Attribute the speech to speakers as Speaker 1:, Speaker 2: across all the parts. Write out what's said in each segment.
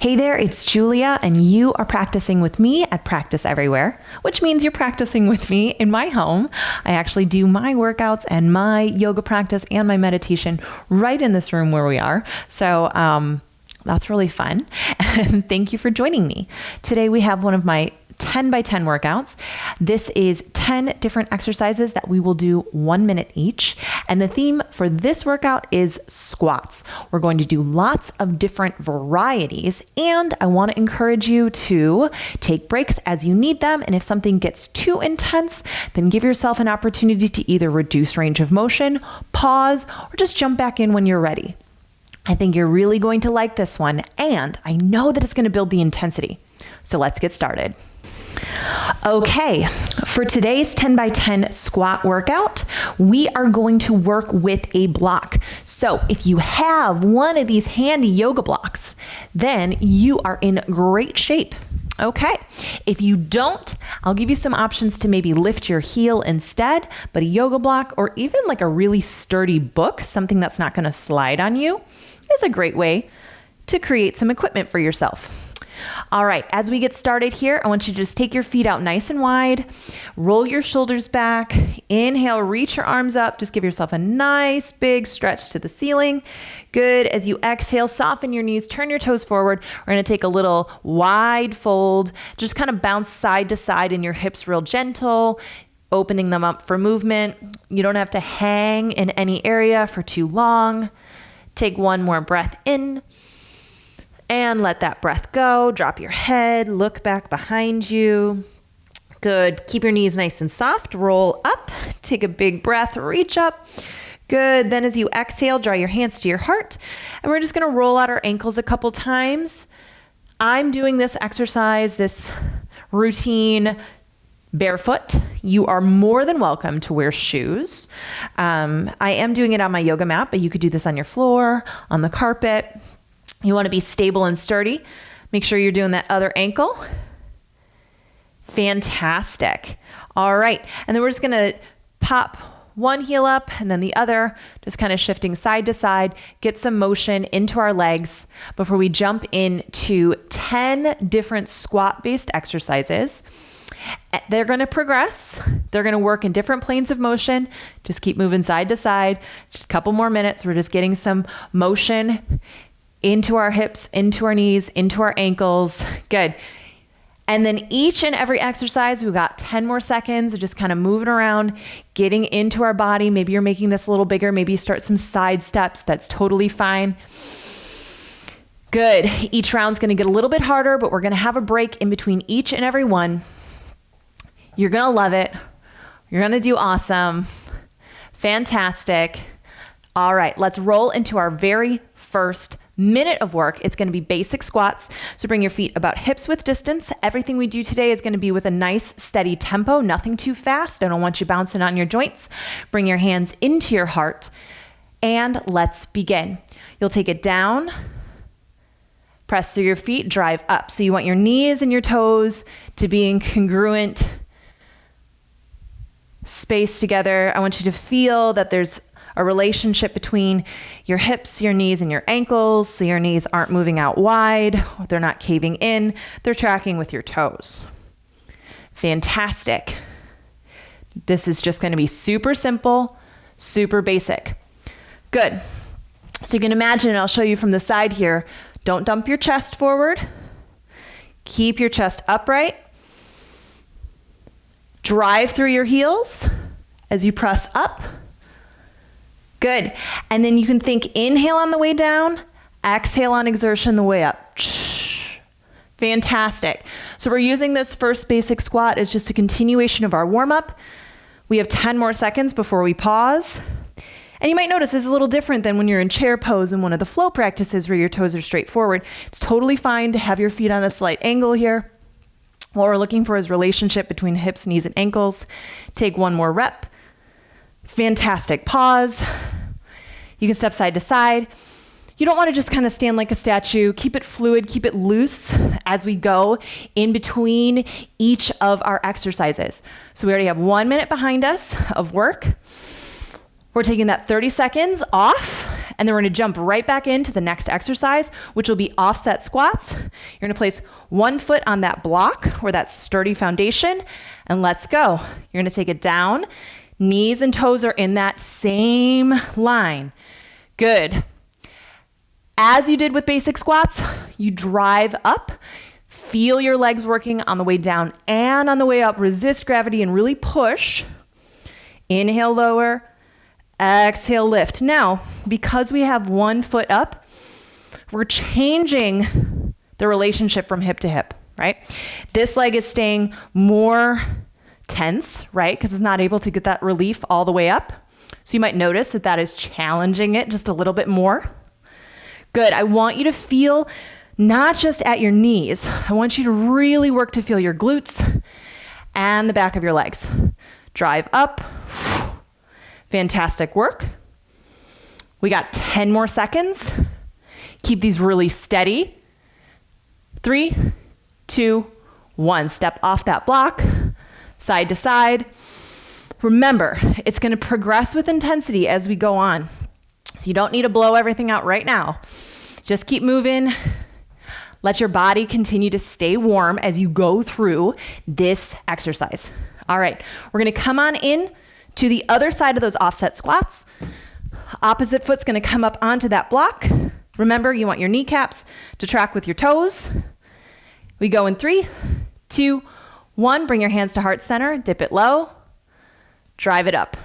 Speaker 1: Hey there, it's Julia, and you are practicing with me at Practice Everywhere, which means you're practicing with me in my home. I actually do my workouts and my yoga practice and my meditation right in this room where we are. So that's really fun. And thank you for joining me. Today we have one of my 10 by 10 workouts. This is 10 different exercises that we will do 1 minute each. And the theme for this workout is squats. We're going to do lots of different varieties, and I want to encourage you to take breaks as you need them. And if something gets too intense, then give yourself an opportunity to either reduce range of motion, pause, or just jump back in when you're ready. I think you're really going to like this one, and I know that it's going to build the intensity. So let's get started. Okay, for today's 10 by 10 squat workout, we are going to work with a block. So if you have one of these handy yoga blocks, then you are in great shape. Okay, if you don't, I'll give you some options to maybe lift your heel instead, but a yoga block or even like a really sturdy book, something that's not going to slide on you, is a great way to create some equipment for yourself. All right, as we get started here, I want you to just take your feet out nice and wide, roll your shoulders back, inhale, reach your arms up, just give yourself a nice big stretch to the ceiling. Good. As you exhale, soften your knees, turn your toes forward. We're going to take a little wide fold, just kind of bounce side to side in your hips real gentle, opening them up for movement. You don't have to hang in any area for too long. Take one more breath in. And let that breath go. Drop your head, look back behind you. Good. Keep your knees nice and soft. Roll up. Take a big breath. Reach up. Good. Then as you exhale, draw your hands to your heart. And we're just going to roll out our ankles a couple times. I'm doing this exercise, this routine, barefoot. You are more than welcome to wear shoes. I am doing it on my yoga mat, but you could do this on your floor, on the carpet. You want to be stable and sturdy. Make sure you're doing that other ankle. Fantastic. All right. And then we're just going to pop one heel up and then the other, just kind of shifting side to side, get some motion into our legs before we jump into 10 different squat-based exercises. They're going to progress. They're going to work in different planes of motion. Just keep moving side to side. Just a couple more minutes. We're just getting some motion into our hips, into our knees, into our ankles. Good. And then each and every exercise, we've got 10 more seconds of just kind of moving around, getting into our body. Maybe you're making this a little bigger. Maybe you start some side steps. That's totally fine. Good. Each round's going to get a little bit harder, but we're going to have a break in between each and every one. You're going to love it. You're going to do awesome. Fantastic. All right, let's roll into our very first minute of work. It's going to be basic squats. So bring your feet about hips width distance. Everything we do today is going to be with a nice steady tempo, nothing too fast. I don't want you bouncing on your joints. Bring your hands into your heart and let's begin. You'll take it down, press through your feet, drive up. So you want your knees and your toes to be in congruent space together. I want you to feel that there's a relationship between your hips, your knees, and your ankles. So your knees aren't moving out wide, they're not caving in, they're tracking with your toes. Fantastic. This is just going to be super simple, super basic. Good. So you can imagine, and I'll show you from the side here, don't dump your chest forward. Keep your chest upright. Drive through your heels as you press up. Good. And then you can think inhale on the way down, exhale on exertion the way up. Fantastic. So we're using this first basic squat as just a continuation of our warm-up. We have 10 more seconds before we pause. And you might notice this is a little different than when you're in chair pose in one of the flow practices where your toes are straight forward. It's totally fine to have your feet on a slight angle here. What we're looking for is relationship between hips, knees, and ankles. Take one more rep. Fantastic. Pause. You can step side to side. You don't want to just kind of stand like a statue. Keep it fluid, keep it loose as we go in between each of our exercises. So we already have 1 minute behind us of work. We're taking that 30 seconds off And then we're gonna jump right back into the next exercise, which will be offset squats. You're gonna place one foot on that block or that sturdy foundation, and let's go. You're gonna take it down. Knees and toes are in that same line. Good. As you did with basic squats, you drive up. Feel your legs working on the way down and on the way up. Resist gravity and really push. Inhale, lower. Exhale, lift. Now, because we have one foot up, we're changing the relationship from hip to hip, right? This leg is staying more tense, right? Because it's not able to get that relief all the way up. So you might notice that that is challenging it just a little bit more. Good. I want you to feel not just at your knees. I want you to really work to feel your glutes and the back of your legs. Drive up. Fantastic work. We got 10 more seconds. Keep these really steady. 3, 2, 1. Step off that block, side to side. Remember, it's going to progress with intensity as we go on. So you don't need to blow everything out right now. Just keep moving. Let your body continue to stay warm as you go through this exercise. All right, we're gonna come on in to the other side of those offset squats. Opposite foot's gonna come up onto that block. Remember, you want your kneecaps to track with your toes. We go in 3, 2, 1. Bring your hands to heart center, dip it low, drive it up.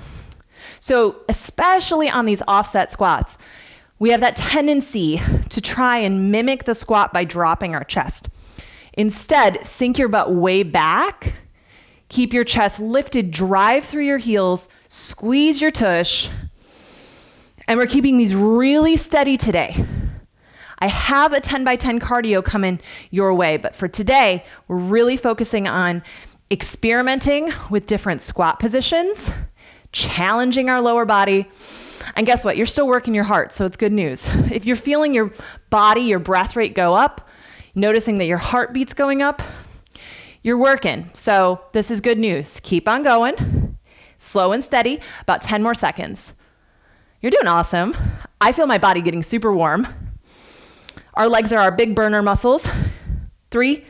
Speaker 1: So especially on these offset squats, we have that tendency to try and mimic the squat by dropping our chest. Instead, sink your butt way back, keep your chest lifted, drive through your heels, squeeze your tush, and we're keeping these really steady today. I have a 10 by 10 cardio coming your way, but for today, we're really focusing on experimenting with different squat positions, challenging our lower body. And guess what? You're still working your heart, so it's good news. If you're feeling your body, your breath rate go up, noticing that your heartbeat's going up, you're working. So this is good news. Keep on going, slow and steady, about 10 more seconds. You're doing awesome. I feel my body getting super warm. Our legs are our big burner muscles. 3,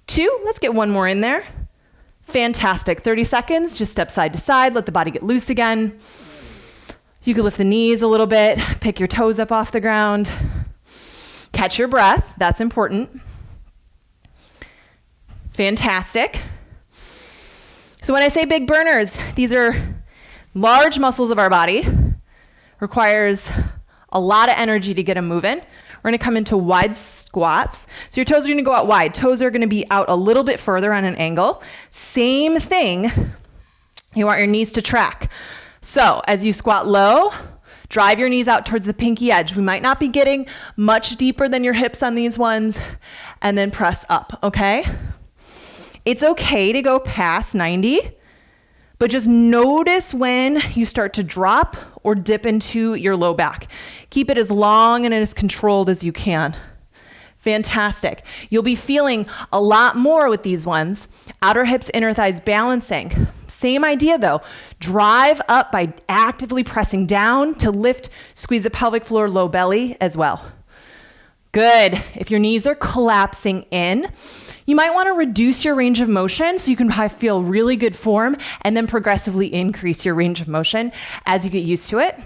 Speaker 1: 2, let's get one more in there. Fantastic. 30 seconds, just step side to side, let the body get loose again. You can lift the knees a little bit, pick your toes up off the ground, catch your breath, that's important. Fantastic. So when I say big burners, these are large muscles of our body, requires a lot of energy to get them moving. We're gonna come into wide squats. So your toes are gonna go out wide. Toes are gonna be out a little bit further on an angle. Same thing, you want your knees to track. So as you squat low, drive your knees out towards the pinky edge. We might not be getting much deeper than your hips on these ones, and then press up, okay? It's okay to go past 90, but just notice when you start to drop or dip into your low back. Keep it as long and as controlled as you can. Fantastic. You'll be feeling a lot more with these ones. Outer hips, inner thighs balancing. Same idea though. Drive up by actively pressing down to lift, squeeze the pelvic floor, low belly as well. Good. If your knees are collapsing in, you might want to reduce your range of motion so you can feel really good form and then progressively increase your range of motion as you get used to it.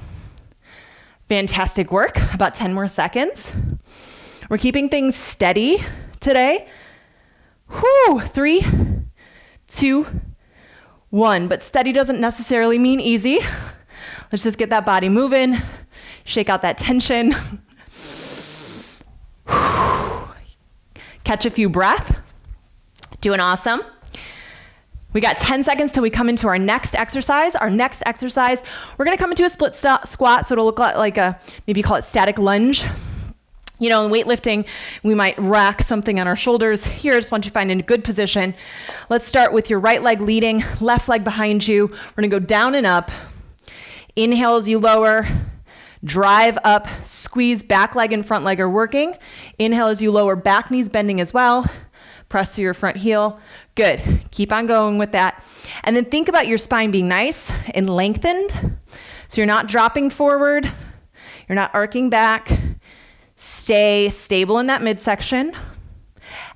Speaker 1: Fantastic work. About 10 more seconds. We're keeping things steady today. 3, 2, 1. But steady doesn't necessarily mean easy. Let's just get that body moving. Shake out that tension. Catch a few breaths. Doing awesome. We got 10 seconds till we come into our next exercise. Our next exercise, we're gonna come into a split squat, so it'll look like a, maybe call it static lunge. You know, in weightlifting, we might rack something on our shoulders. Here, I just want you to find a good position. Let's start with your right leg leading, left leg behind you. We're gonna go down and up. Inhale as you lower, drive up, squeeze, back leg and front leg are working. Inhale as you lower, back knees bending as well. Press to your front heel. Good. Keep on going with that. And then think about your spine being nice and lengthened. So you're not dropping forward. You're not arcing back. Stay stable in that midsection.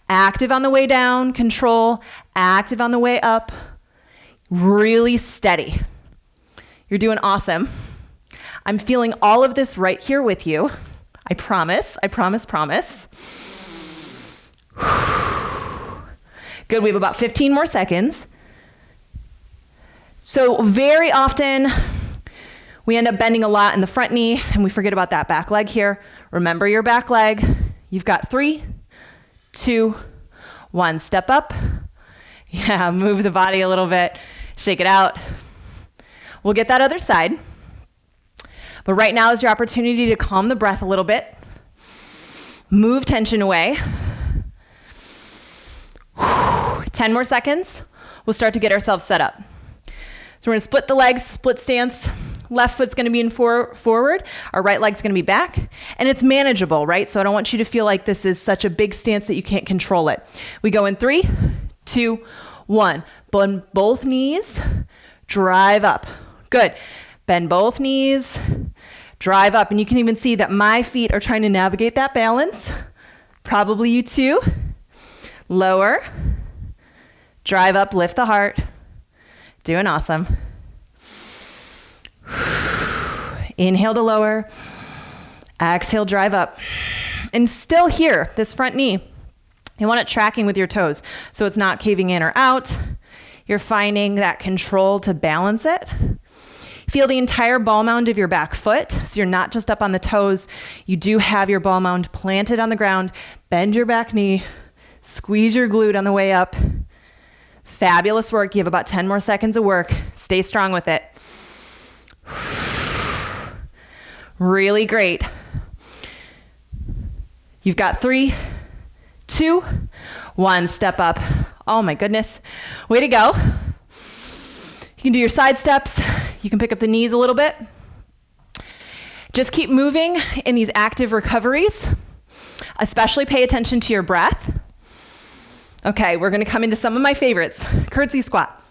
Speaker 1: Active on the way down, control. Active on the way up. Really steady. You're doing awesome. I'm feeling all of this right here with you. I promise, I promise, promise. Good, we have about 15 more seconds. So very often, we end up bending a lot in the front knee and we forget about that back leg here. Remember your back leg. You've got 3, 2, 1. Step up. Yeah, move the body a little bit. Shake it out. We'll get that other side. But right now is your opportunity to calm the breath a little bit. Move tension away. 10 more seconds. We'll start to get ourselves set up. So we're gonna split the legs, split stance. Left foot's gonna be in forward. Our right leg's gonna be back. And it's manageable, right? So I don't want you to feel like this is such a big stance that you can't control it. We go in 3, 2, 1. Bend both knees, drive up. Good. Bend both knees, drive up. And you can even see that my feet are trying to navigate that balance. Probably you too. Lower, drive up, lift the heart. Doing awesome. Inhale to lower. Exhale, drive up. And still here, this front knee, you want it tracking with your toes so it's not caving in or out. You're finding that control to balance it. Feel the entire ball mound of your back foot. So you're not just up on the toes. You do have your ball mound planted on the ground. Bend your back knee. Squeeze your glute on the way up. Fabulous work. You have about 10 more seconds of work. Stay strong with it. Really great. You've got 3, 2, 1. Step up. Oh my goodness. Way to go. You can do your side steps. You can pick up the knees a little bit. Just keep moving in these active recoveries. Especially pay attention to your breath. Okay, we're gonna come into some of my favorites. Curtsy squat.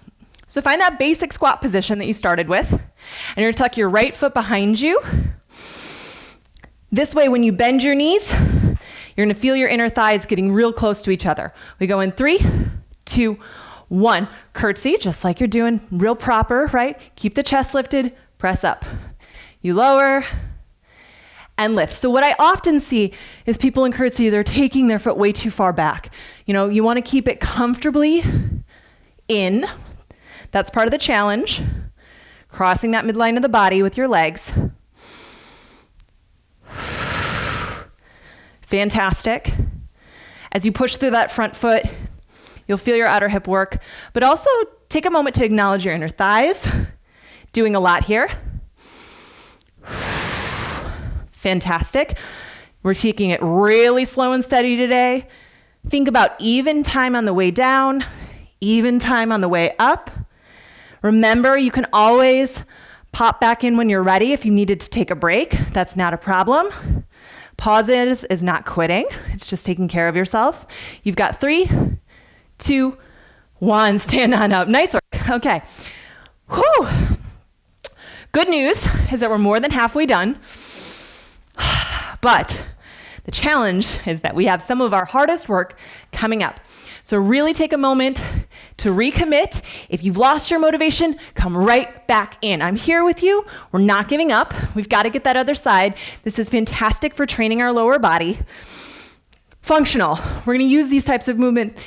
Speaker 1: So find that basic squat position that you started with, and you're gonna tuck your right foot behind you. This way, when you bend your knees, you're gonna feel your inner thighs getting real close to each other. We go in 3, 2, 1. Curtsy, just like you're doing, real proper, right? Keep the chest lifted, press up. You lower, and lift. So what I often see is people in curtsies are taking their foot way too far back. You know, you want to keep it comfortably in. That's part of the challenge. Crossing that midline of the body with your legs. Fantastic. As you push through that front foot, you'll feel your outer hip work, but also take a moment to acknowledge your inner thighs. Doing a lot here. Fantastic. We're taking it really slow and steady today. Think about even time on the way down, even time on the way up. Remember, you can always pop back in when you're ready if you needed to take a break. That's not a problem. Pauses is not quitting. It's just taking care of yourself. You've got 3, 2, 1. Stand on up. Nice work. Okay. Whew. Good news is that we're more than halfway done. But the challenge is that we have some of our hardest work coming up. So really take a moment to recommit. If you've lost your motivation, come right back in. I'm here with you. We're not giving up. We've got to get that other side. This is fantastic for training our lower body. Functional. We're going to use these types of movement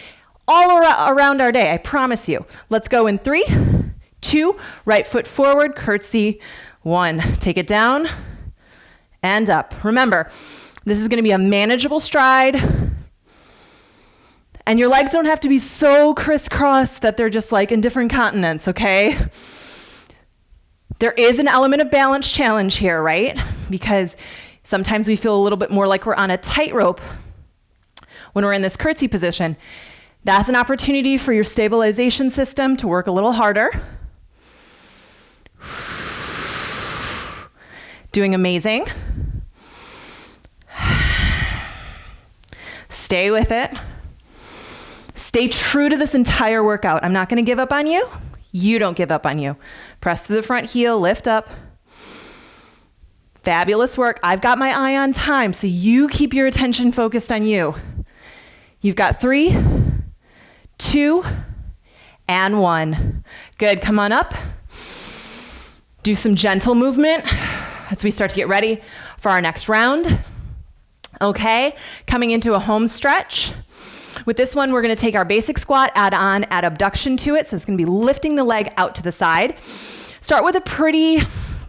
Speaker 1: all around our day. I promise you. Let's go in 3, 2, right foot forward, curtsy, 1. Take it down. And up. Remember, this is going to be a manageable stride. And your legs don't have to be so crisscross that they're just like in different continents, okay? There is an element of balance challenge here, right? Because sometimes we feel a little bit more like we're on a tightrope when we're in this curtsy position. That's an opportunity for your stabilization system to work a little harder. Doing amazing. Stay with it. Stay true to this entire workout. I'm not going to give up on you. You don't give up on you. Press through the front heel, lift up. Fabulous work. I've got my eye on time, so you keep your attention focused on you. You've got 3, 2, and 1. Good, come on up. Do some gentle movement as we start to get ready for our next round. Okay, coming into a home stretch. With this one, we're gonna take our basic squat, add on abduction to it. So it's gonna be lifting the leg out to the side. Start with a pretty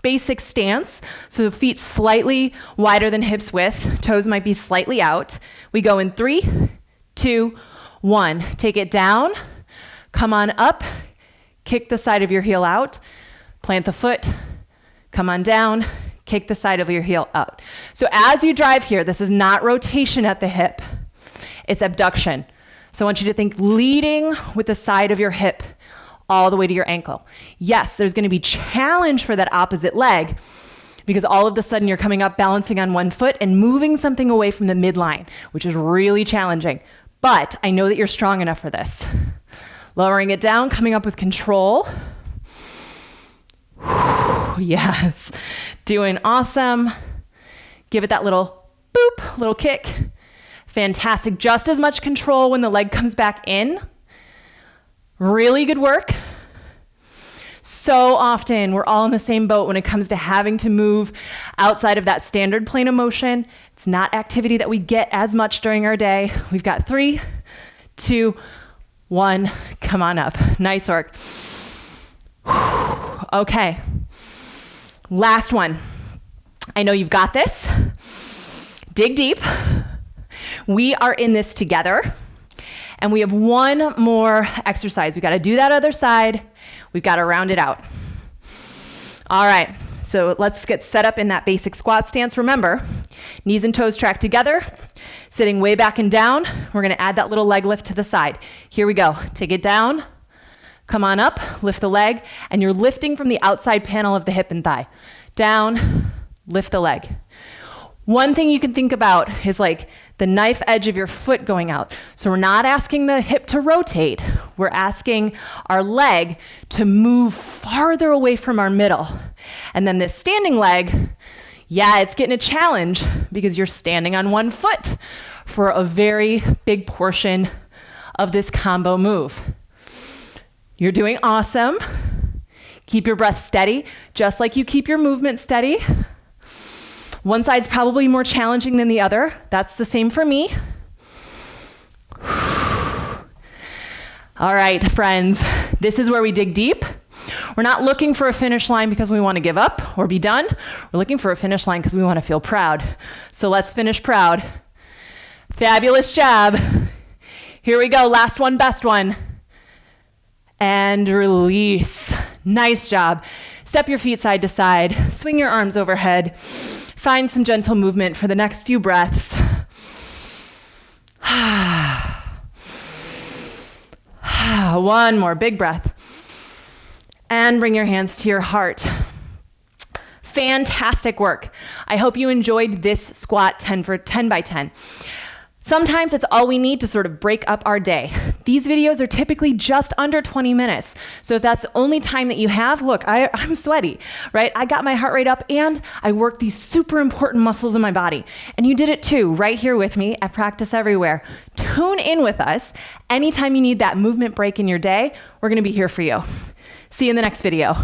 Speaker 1: basic stance. So feet slightly wider than hips width. Toes might be slightly out. We go in 3, 2, 1. Take it down, come on up, kick the side of your heel out, plant the foot, come on down, kick the side of your heel out. So as you drive here, this is not rotation at the hip, it's abduction. So I want you to think leading with the side of your hip all the way to your ankle. Yes, there's gonna be challenge for that opposite leg because all of a sudden you're coming up balancing on one foot and moving something away from the midline, which is really challenging. But I know that you're strong enough for this. Lowering it down, coming up with control. Yes, doing awesome. Give it that little boop, little kick. Fantastic, just as much control when the leg comes back in. Really good work. So often we're all in the same boat when it comes to having to move outside of that standard plane of motion. It's not activity that we get as much during our day. We've got 3, 2, 1, come on up. Nice work. Okay, last one. I know you've got this. Dig deep. We are in this together. And we have one more exercise. We got to do that other side. We've got to round it out. All right, so let's get set up in that basic squat stance. Remember, knees and toes track together, sitting way back and down. We're going to add that little leg lift to the side. Here we go. Take it down. Come on up, lift the leg, and you're lifting from the outside panel of the hip and thigh. Down, lift the leg. One thing you can think about is like the knife edge of your foot going out. So we're not asking the hip to rotate. We're asking our leg to move farther away from our middle. And then this standing leg, yeah, it's getting a challenge because you're standing on one foot for a very big portion of this combo move. You're doing awesome. Keep your breath steady, just like you keep your movement steady. One side's probably more challenging than the other. That's the same for me. All right, friends, this is where we dig deep. We're not looking for a finish line because we want to give up or be done. We're looking for a finish line because we want to feel proud. So let's finish proud. Fabulous job. Here we go, last one, best one. And release. Nice job. Step your feet side to side. Swing your arms overhead. Find some gentle movement for the next few breaths. One more big breath. And bring your hands to your heart. Fantastic work. I hope you enjoyed this squat 10 by 10. Sometimes it's all we need to sort of break up our day. These videos are typically just under 20 minutes. So if that's the only time that you have, look, I'm sweaty, right? I got my heart rate up and I worked these super important muscles in my body. And you did it too, right here with me at Practice Everywhere. Tune in with us. Anytime you need that movement break in your day, we're gonna be here for you. See you in the next video.